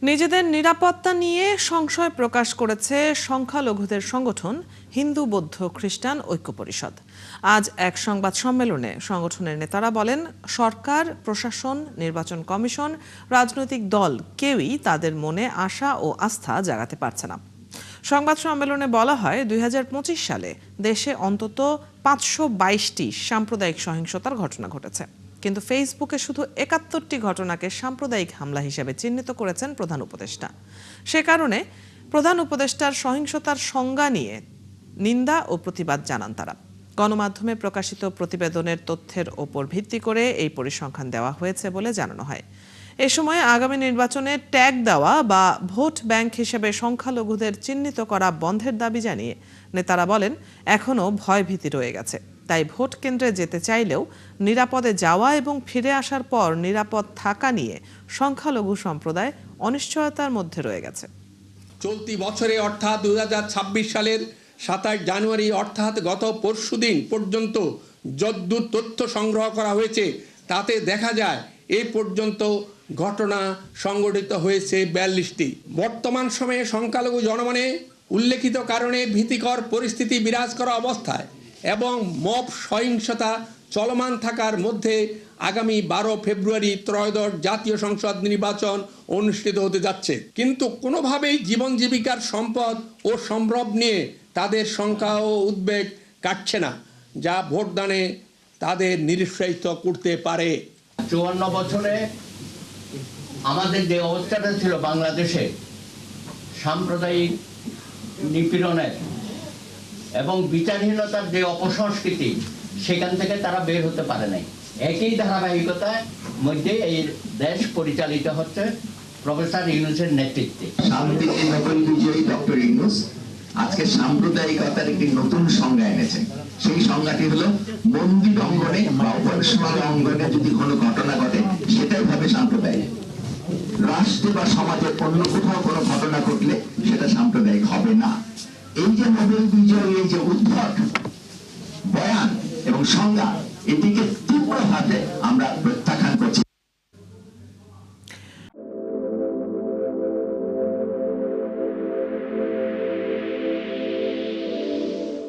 নিজেদের নিরাপত্তা নিয়ে সংশয় প্রকাশ করেছে সংখ্যালঘুদের সংগঠন হিন্দু বৌদ্ধ খ্রিস্টান ঐক্য পরিষদ। আজ এক সংবাদ সম্মেলনে সংগঠনের নেতারা বলেন, সরকার, প্রশাসন, নির্বাচন কমিশন, রাজনৈতিক দল কেউই তাদের মনে আশা ও আস্থা জাগাতে পারছে না। সংবাদ সম্মেলনে বলা হয়, ২০২৫ সালে দেশে অন্তত ৫২২টি সাম্প্রদায়িক সহিংসতার ঘটনা ঘটেছে, কিন্তু ফেসবুকে শুধু ৭১টি ঘটনাকে সাম্প্রদায়িক হামলা হিসেবে চিহ্নিত করেছেন প্রধান উপদেষ্টা। সে কারণে প্রধান উপদেষ্টার সহিংসতার সংজ্ঞা নিয়ে নিন্দা ও প্রতিবাদ জানান তারা। গণমাধ্যমে প্রকাশিত প্রতিবেদনের তথ্যের ওপর ভিত্তি করে এই পরিসংখ্যান দেওয়া হয়েছে বলে জানানো হয়। এ সময় আগামী নির্বাচনে ট্যাগ দেওয়া বা ভোট ব্যাংক হিসেবে সংখ্যালঘুদের চিহ্নিত করা বন্ধের দাবি জানিয়ে নেতারা বলেন, এখনও ভয়ভীতি রয়ে গেছে। তাই ভোট কেন্দ্রে যেতে চাইলেও নিরাপদে যাওয়া এবং ফিরে আসার পর নিরাপদ থাকা নিয়ে সংখ্যালঘু সম্প্রদায় অনিশ্চয়তার মধ্যে রয়ে গেছে। চলতি বছরে অর্থাৎ ২০২৬ সালের ২৭ জানুয়ারি অর্থাৎ গত পরশুদিন পর্যন্ত যদ্দূর তথ্য সংগ্রহ করা হয়েছে তাতে দেখা যায় এই পর্যন্ত ঘটনা সংঘটিত হয়েছে ৪২টি। বর্তমান সময়ে সংখ্যালঘু জনমনে উল্লেখিত কারণে ভীতিকর পরিস্থিতি বিরাজ করা অবস্থায় এবং মব সহিংসতা চলমান থাকার মধ্যে আগামী ১২ ফেব্রুয়ারি ত্রয়োদশ জাতীয় সংসদ নির্বাচন অনুষ্ঠিত হতে যাচ্ছে, কিন্তু কোনোভাবেই জীবন জীবিকার সম্পদ ও সম্ভ্রম নিয়ে তাদের শঙ্কা ও উদ্বেগ কাটছে না, যা ভোটদানে তাদের নিরুৎসাহিত করতে পারে। ৫৪ বছরে আমাদের যে অবস্থাটা ছিল বাংলাদেশে সাম্প্রদায়িক নিপীড়নের এবং বিচারহীনতার যে অপসংস্কৃতি, সেখান থেকে তারা বের হতে পারে নাই। একই ধারাবাহিকতার মধ্যে এই দেশ পরিচালিত হচ্ছে প্রফেসর ইউনূসের নেতৃত্বে। শান্তির নোবেল বিজয়ী ডক্টর ইউনূস আজকে সাম্প্রদায়িকতার একটি নতুন সংজ্ঞা এনেছেন। সেই সংজ্ঞাটি হলো, মন্দির অঙ্গনে বা উপাসনালয় অঙ্গনে যদি কোনো ঘটনা ঘটে সেটাই হবে সাম্প্রদায়িক। রাষ্ট্রে বা সমাজে অন্য কোথাও কোনো ঘটনা ঘটলে সেটা সাম্প্রদায়িক হবে না। এই যে নোবেল বিজয়ী এই যে উদ্ভট বয়ান এবং সংজ্ঞা, এটিকে তীব্রভাবে আমরা প্রত্যাখ্যান